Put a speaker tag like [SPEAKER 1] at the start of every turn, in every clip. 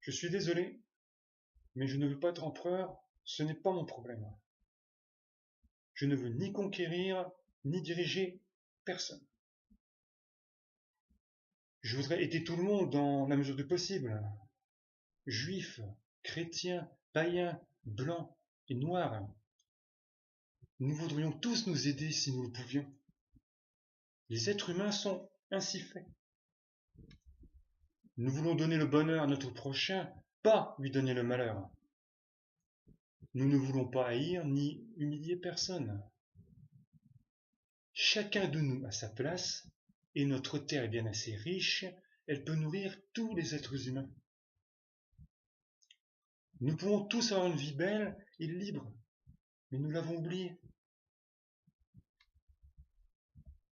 [SPEAKER 1] Je suis désolé, mais je ne veux pas être empereur, ce n'est pas mon problème. Je ne veux ni conquérir, ni diriger personne. Je voudrais aider tout le monde dans la mesure du possible. Juifs, chrétiens, païens, blancs et noirs. Nous voudrions tous nous aider si nous le pouvions. Les êtres humains sont ainsi faits. Nous voulons donner le bonheur à notre prochain, pas lui donner le malheur. Nous ne voulons pas haïr ni humilier personne. Chacun de nous a sa place, et notre terre est bien assez riche, elle peut nourrir tous les êtres humains. Nous pouvons tous avoir une vie belle et libre, mais nous l'avons oublié.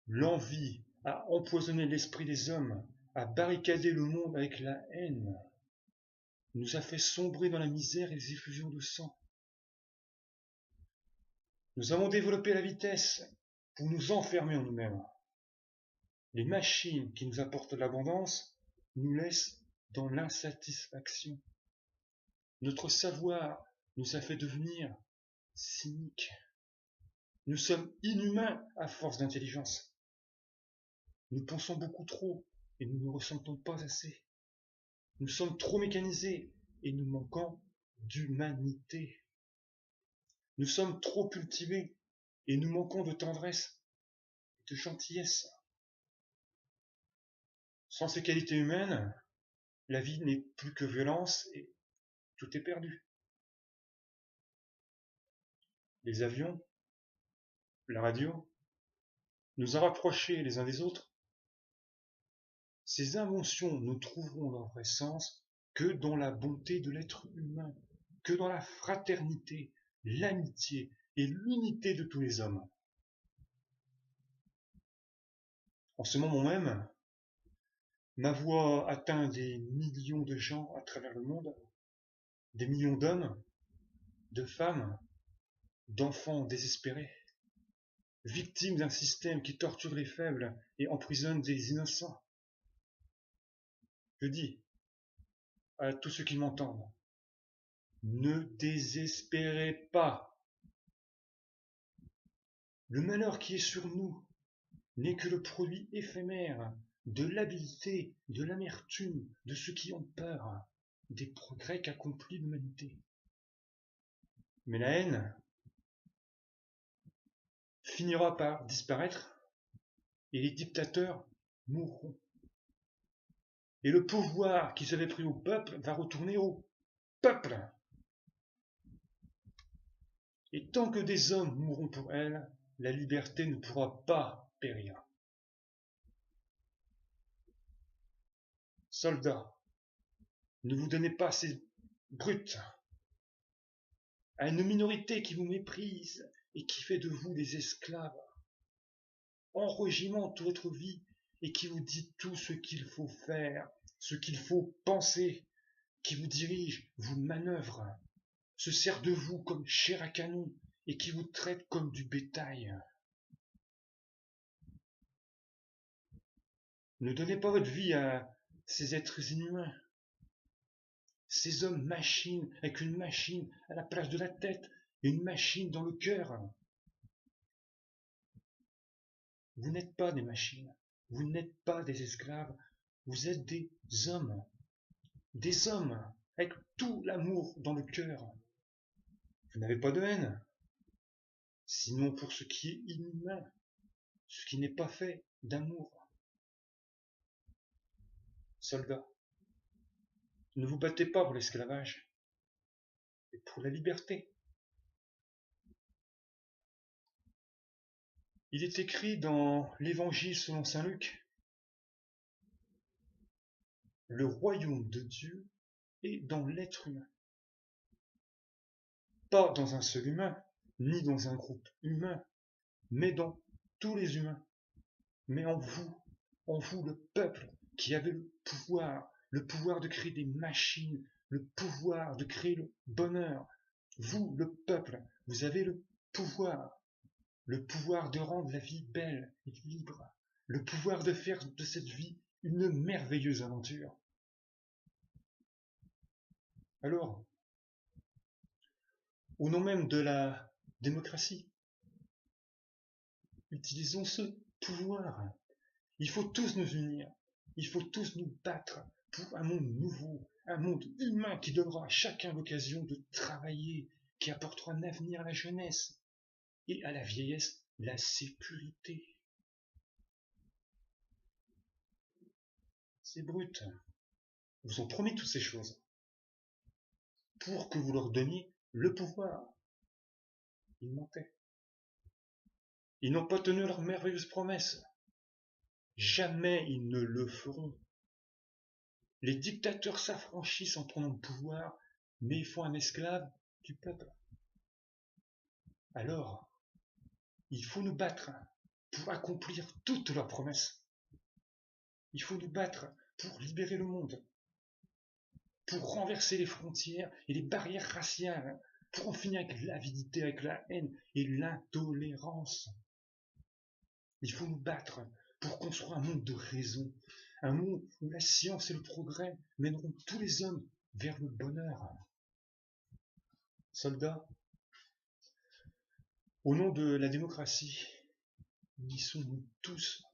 [SPEAKER 1] L'envie a empoisonné l'esprit des hommes, a barricadé le monde avec la haine, nous a fait sombrer dans la misère et les effusions de sang. Nous avons développé la vitesse pour nous enfermer en nous-mêmes. Les machines qui nous apportent l'abondance nous laissent dans l'insatisfaction. Notre savoir nous a fait devenir cyniques. Nous sommes inhumains à force d'intelligence. Nous pensons beaucoup trop et nous ne ressentons pas assez. Nous sommes trop mécanisés et nous manquons d'humanité. Nous sommes trop cultivés et nous manquons de tendresse et de gentillesse. Sans ces qualités humaines, la vie n'est plus que violence et tout est perdu. Les avions, la radio, nous ont rapprochés les uns des autres. Ces inventions ne trouveront leur vrai sens que dans la bonté de l'être humain, que dans la fraternité, l'amitié et l'unité de tous les hommes. En ce moment même, ma voix atteint des millions de gens à travers le monde, des millions d'hommes, de femmes, d'enfants désespérés, victimes d'un système qui torture les faibles et emprisonne des innocents. Je dis à tous ceux qui m'entendent, ne désespérez pas. Le malheur qui est sur nous n'est que le produit éphémère de l'habileté, de l'amertume de ceux qui ont peur des progrès qu'accomplit l'humanité. Mais la haine finira par disparaître et les dictateurs mourront. Et le pouvoir qui s'avait pris au peuple va retourner au peuple. Et tant que des hommes mourront pour elle, la liberté ne pourra pas périr. Soldats, ne vous donnez pas ces brutes à une minorité qui vous méprise et qui fait de vous des esclaves, enregimente votre vie et qui vous dit tout ce qu'il faut faire, ce qu'il faut penser, qui vous dirige, vous manœuvre, se sert de vous comme chair à canon et qui vous traite comme du bétail. Ne donnez pas votre vie à ces êtres inhumains, ces hommes machines avec une machine à la place de la tête et une machine dans le cœur. Vous n'êtes pas des machines, vous n'êtes pas des esclaves, vous êtes des hommes avec tout l'amour dans le cœur. Vous n'avez pas de haine, sinon pour ce qui est inhumain, ce qui n'est pas fait d'amour. Soldats, ne vous battez pas pour l'esclavage, mais pour la liberté. Il est écrit dans l'Évangile selon saint Luc, le royaume de Dieu est dans l'être humain. Pas dans un seul humain, ni dans un groupe humain, mais dans tous les humains. Mais en vous le peuple qui avait le pouvoir de créer des machines, le pouvoir de créer le bonheur. Vous, le peuple, vous avez le pouvoir de rendre la vie belle et libre, le pouvoir de faire de cette vie une merveilleuse aventure. Alors, au nom même de la démocratie, utilisons ce pouvoir. Il faut tous nous unir. Il faut tous nous battre pour un monde nouveau, un monde humain qui donnera à chacun l'occasion de travailler, qui apportera un avenir à la jeunesse et à la vieillesse la sécurité. Ces brutes vous ont promis toutes ces choses pour que vous leur donniez le pouvoir. Ils mentaient. Ils n'ont pas tenu leurs merveilleuses promesses. Jamais ils ne le feront. Les dictateurs s'affranchissent en prenant le pouvoir, mais ils font un esclave du peuple. Alors, il faut nous battre pour accomplir toutes leurs promesses. Il faut nous battre pour libérer le monde, pour renverser les frontières et les barrières raciales, pour en finir avec l'avidité, avec la haine et l'intolérance. Il faut nous battre pour construire un monde de raison, un monde où la science et le progrès mèneront tous les hommes vers le bonheur. Soldats, au nom de la démocratie, unissons-nous tous